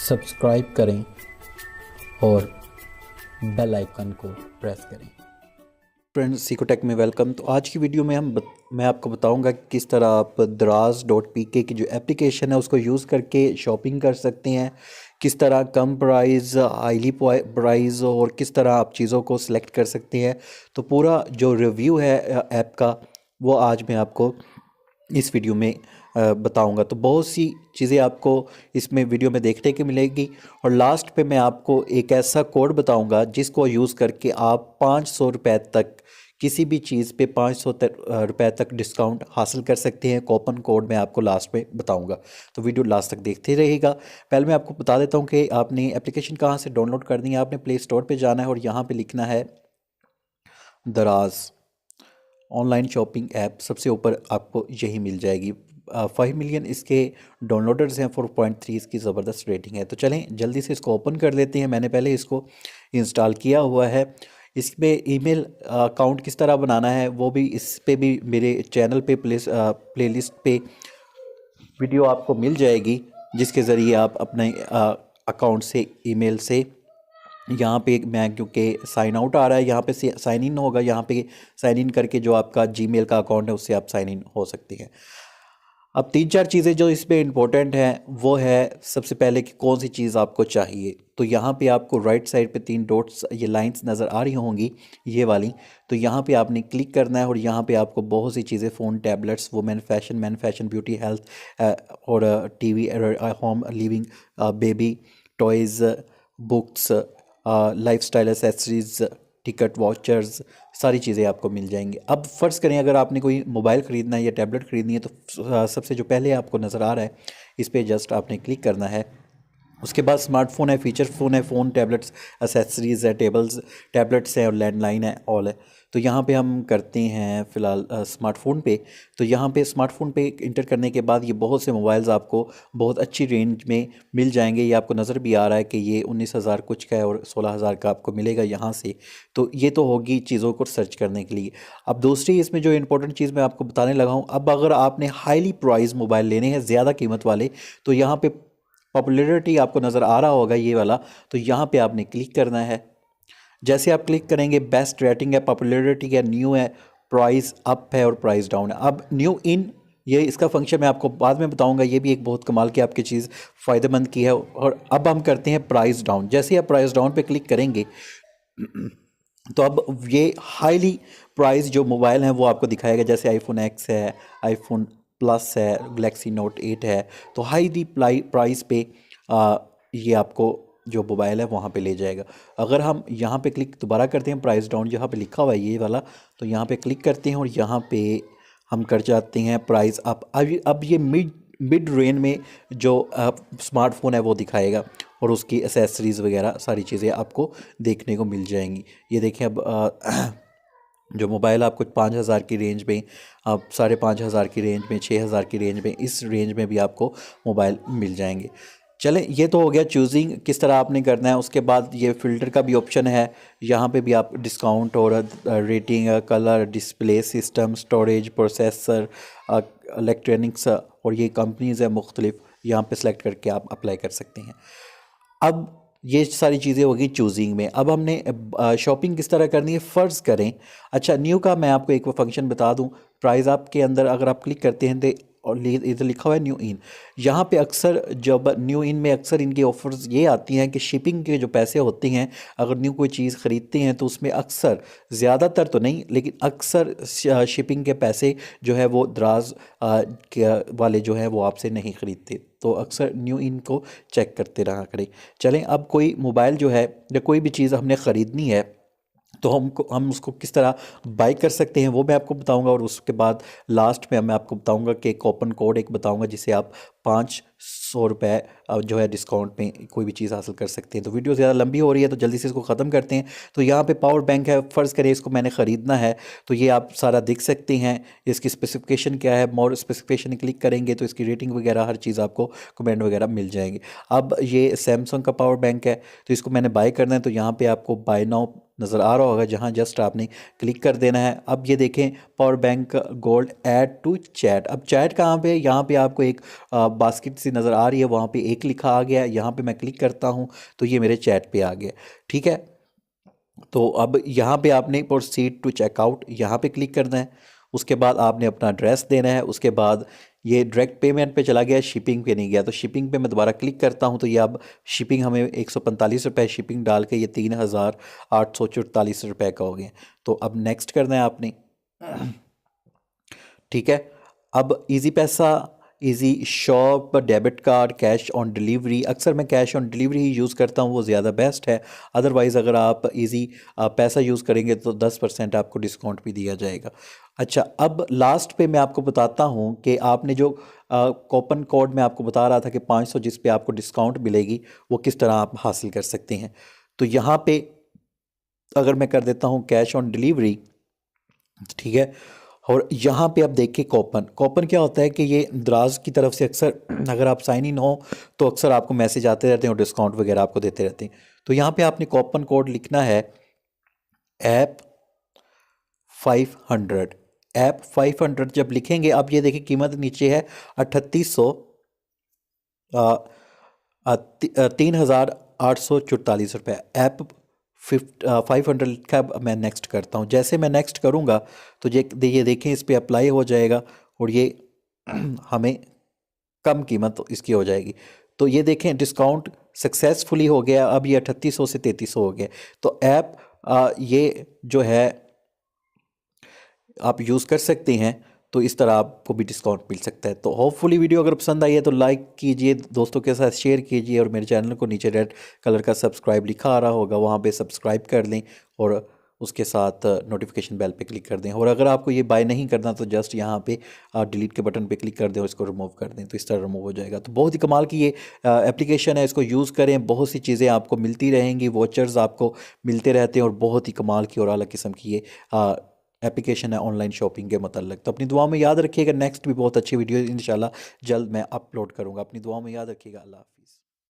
Subscribe करें और bell icon को प्रेस करें। फ्रेंड्स, सिकोटेक में वेलकम। तो आज की वीडियो में मैं आपको बताऊंगा कि किस तरह आप draz.pk की जो एप्लीकेशन है उसको यूज़ करके शॉपिंग कर सकते हैं, किस तरह कम प्राइस, हाईली प्राइस और किस तरह आप चीज़ों को सिलेक्ट कर सकते हैं। तो पूरा जो रिव्यू है ऐप का वो आज मैं आपको इस वीडियो में बताऊंगा। तो बहुत सी चीज़ें आपको इसमें वीडियो में देखने की मिलेगी और लास्ट पे मैं आपको एक ऐसा कोड बताऊंगा जिसको यूज़ करके आप 500 रुपये तक किसी भी चीज़ पे 500 रुपये तक डिस्काउंट हासिल कर सकते हैं। कूपन कोड मैं आपको लास्ट में बताऊंगा, तो वीडियो लास्ट तक देखते रहिएगा। पहले मैं आपको बता देता हूँ कि आपने एप्लीकेशन कहाँ से डाउनलोड करनी है। आपने प्ले स्टोर पर जाना है और यहाँ पर लिखना है दराज ऑनलाइन शॉपिंग ऐप। सबसे ऊपर आपको यही मिल जाएगी। 5 मिलियन इसके डाउनलोडर्स हैं, 4.3 इसकी ज़बरदस्त रेटिंग है। तो चलें जल्दी से इसको ओपन कर लेते हैं। मैंने पहले इसको इंस्टॉल किया हुआ है। इसमें ईमेल अकाउंट किस तरह बनाना है वो भी इस पे भी मेरे चैनल पे प्लेलिस्ट पे वीडियो आपको मिल जाएगी, जिसके ज़रिए आप अपने अकाउंट से ईमेल से यहाँ पे मैं क्योंकि साइन आउट आ रहा है, यहाँ पे साइन इन होगा। यहाँ पे साइन इन करके जो आपका जीमेल का अकाउंट है उससे आप साइन इन हो सकते हैं। अब 3-4 चीज़ें जो इसमें इम्पोर्टेंट हैं वो है, सबसे पहले कि कौन सी चीज़ आपको चाहिए। तो यहाँ पे आपको राइट साइड पे 3 डॉट्स, ये लाइंस नज़र आ रही होंगी ये वाली। तो यहाँ पे आपने क्लिक करना है और यहाँ पे आपको बहुत सी चीज़ें, phone, tablets, women fashion, man fashion, beauty, health और TV, home living, baby toys, books, lifestyle accessories, ticket, vouchers, सारी चीज़ें आपको मिल जाएंगी। अब फ़र्ज़ करें अगर आपने कोई मोबाइल ख़रीदना है या टैबलेट ख़रीदनी है तो सबसे जो पहले आपको नज़र आ रहा है इस पर जस्ट आपने क्लिक करना है। उसके बाद स्मार्टफोन है, फीचर फ़ोन है, फ़ोन, टैबलेट्स, एसेसरीज़ है, टैबलेट्स है और लैंडलाइन है, ऑल है। तो यहाँ पे हम करते हैं फ़िलहाल स्मार्टफोन पे। तो यहाँ पे स्मार्टफोन पे इंटर करने के बाद ये बहुत से मोबाइल्स आपको बहुत अच्छी रेंज में मिल जाएंगे। ये आपको नज़र भी आ रहा है कि ये 19,000 कुछ का है और 16,000 का आपको मिलेगा यहाँ से। तो ये तो होगी चीज़ों को सर्च करने के लिए। अब दूसरी इसमें जो इंपॉर्टेंट चीज़ मैं आपको बताने लगा हूँ, अब अगर आपने हाईली प्राइस मोबाइल लेने हैं, ज़्यादा कीमत वाले, तो यहाँ पे पॉपुलैरिटी आपको नज़र आ रहा होगा ये वाला। तो यहाँ पे आपने क्लिक करना है। जैसे आप क्लिक करेंगे, बेस्ट रेटिंग है, पॉपुलैरिटी है, न्यू है, प्राइस अप है और प्राइस डाउन है। अब न्यू इन, ये इसका फंक्शन मैं आपको बाद में बताऊंगा। ये भी एक बहुत कमाल की आपकी चीज़, फ़ायदेमंद की है। और अब हम करते हैं प्राइस डाउन। जैसे आप प्राइस डाउन पे क्लिक करेंगे तो अब ये हाईली प्राइस जो मोबाइल हैं वो आपको दिखाएगा। जैसे आईफोन एक्स है, आईफोन प्लस है, गलेक्सी नोट 8 है। तो हाईली प्राइस पे ये आपको जो मोबाइल है वहाँ पे ले जाएगा। अगर हम यहाँ पे क्लिक दोबारा करते हैं, प्राइस डाउन जहाँ पे लिखा हुआ है ये वाला, तो यहाँ पे क्लिक करते हैं और यहाँ पे हम कर जाते हैं प्राइस अप। अब ये मिड रेंज में जो स्मार्टफोन है वो दिखाएगा और उसकी एसेसरीज़ वगैरह सारी चीज़ें आपको देखने को मिल जाएंगी। ये देखें अब जो मोबाइल आपको 5,000 की रेंज में, आप 5,500 की रेंज में, 6,000 की रेंज में, इस रेंज में भी आपको मोबाइल मिल जाएंगे। चलें, ये तो हो गया चूजिंग किस तरह आपने करना है। उसके बाद ये फ़िल्टर का भी ऑप्शन है। यहाँ पे भी आप डिस्काउंट और rating, colour, display system, storage, processor, electronics और ये कंपनीज़ है मुख्तलिफ, यहाँ पे सेलेक्ट करके आप अप्लाई कर सकते हैं। अब ये सारी चीज़ें होगी चूजिंग में। अब हमने शॉपिंग किस तरह करनी है, फ़र्ज़ करें। अच्छा, न्यू का मैं आपको एक फंक्शन बता दूं। प्राइस आप के अंदर अगर आप क्लिक करते हैं तो और इधर लिखा हुआ है न्यू इन। यहाँ पे अक्सर जब न्यू इन में अक्सर इनकी ऑफर्स ये आती हैं कि शिपिंग के जो पैसे होते हैं, अगर न्यू कोई चीज़ ख़रीदते हैं तो उसमें अक्सर, ज़्यादातर तो नहीं लेकिन अक्सर शिपिंग के पैसे जो है वो दराज के वाले जो है वो आपसे नहीं ख़रीदते। तो अक्सर न्यू इन को चेक करते रहा करें। चलें, अब कोई मोबाइल जो है या कोई भी चीज़ हमने ख़रीदनी है तो हम उसको किस तरह बाई कर सकते हैं वो मैं आपको बताऊंगा। और उसके बाद लास्ट में मैं आपको बताऊंगा कि कूपन कोड एक बताऊंगा जिसे आप 500 रुपये जो है डिस्काउंट में कोई भी चीज़ हासिल कर सकते हैं। तो वीडियो ज़्यादा लंबी हो रही है तो जल्दी से इसको ख़त्म करते हैं। तो यहाँ पे पावर बैंक है, फ़र्ज़ करें इसको मैंने ख़रीदना है तो ये आप सारा देख सकते हैं। इसकी स्पेसिफिकेशन क्या है, मोर स्पेसिफिकेशन क्लिक करेंगे तो इसकी रेटिंग वगैरह हर चीज़ आपको कमेंट वगैरह मिल जाएंगे। अब ये सैमसंग का पावर बैंक है तो इसको मैंने बाय करना है। तो यहाँ पर आपको बाय नाउ नज़र आ रहा होगा, जहाँ जस्ट आपने क्लिक कर देना है। अब ये देखें power bank gold add to chat. अब चैट कहाँ पे है? यहाँ पे आपको एक बास्केट सी नज़र आ रही है, वहाँ पे एक लिखा आ गया है। यहाँ पे मैं क्लिक करता हूँ तो ये मेरे चैट पे आ गया। ठीक है, तो अब यहाँ पे आपने प्रोसीड टू चेकआउट यहाँ पे क्लिक करना है। उसके बाद आपने अपना एड्रेस देना है। उसके बाद ये डायरेक्ट पेमेंट पे चला गया, शिपिंग पे नहीं गया। तो शिपिंग पे मैं दोबारा क्लिक करता हूँ तो ये अब शिपिंग हमें 145 रुपये शिपिंग डाल के ये 3844 रुपये का हो गया। तो अब नेक्स्ट करना है आपने। ठीक है, अब इजी पैसा, easy shop, debit card, cash on delivery. अक्सर मैं cash on delivery he use करता हूँ, वो ज़्यादा बेस्ट है। अदरवाइज़ अगर आप इजी पैसा यूज़ करेंगे तो 10% आपको डिस्काउंट भी दिया जाएगा। अच्छा, अब लास्ट पे मैं आपको बताता हूँ कि आपने जो कूपन कोड मैं आपको बता रहा था कि 500 जिस पे आपको डिस्काउंट मिलेगी, वो किस तरह आप हासिल कर सकते हैं। तो यहाँ पे अगर मैं कर देता हूँ कैश ऑन डिलीवरी, ठीक है, और यहाँ पे आप देखिए कूपन। कूपन क्या होता है कि ये दराज की तरफ से अक्सर अगर आप साइन इन हो तो अक्सर आपको मैसेज आते रहते हैं और डिस्काउंट वगैरह आपको देते रहते हैं। तो यहाँ पे आपने कूपन कोड लिखना है ऐप 500। ऐप 500 जब लिखेंगे, आप ये देखिए कीमत नीचे है 3800, 3844 रुपये। ऐप 500 लिखा है। मैं नेक्स्ट करता हूँ। जैसे मैं नेक्स्ट करूँगा तो ये देखें इस पर अप्लाई हो जाएगा और ये हमें कम कीमत इसकी हो जाएगी। तो ये देखें डिस्काउंट सक्सेसफुली हो गया। अब ये 3800 से 3300 हो गया। तो ऐप ये जो है आप यूज़ कर सकते हैं। तो इस तरह आपको भी डिस्काउंट मिल सकता है। तो होपफुली वीडियो अगर पसंद आई है तो लाइक कीजिए, दोस्तों के साथ शेयर कीजिए, और मेरे चैनल को नीचे रेड कलर का सब्सक्राइब लिखा आ रहा होगा, वहाँ पे सब्सक्राइब कर लें और उसके साथ नोटिफिकेशन बेल पे क्लिक कर दें। और अगर आपको ये बाय नहीं करना तो जस्ट यहाँ पे डिलीट के बटन पे क्लिक कर दें और इसको रिमूव कर दें, तो इस तरह रिमूव हो जाएगा। तो बहुत ही कमाल की ये एप्लीकेशन है, इसको यूज़ करें। बहुत सी चीज़ें आपको मिलती रहेंगी, वॉचर्स आपको मिलते रहते हैं, और बहुत ही कमाल की और अला किस्म की ये एप्लीकेशन है ऑनलाइन शॉपिंग के मतलब। तो अपनी दुआ में याद रखिएगा, नेक्स्ट भी बहुत अच्छी वीडियो इंशाल्लाह जल्द मैं अपलोड करूँगा। अपनी दुआ में याद रखिएगा। अल्लाह हाफिज़।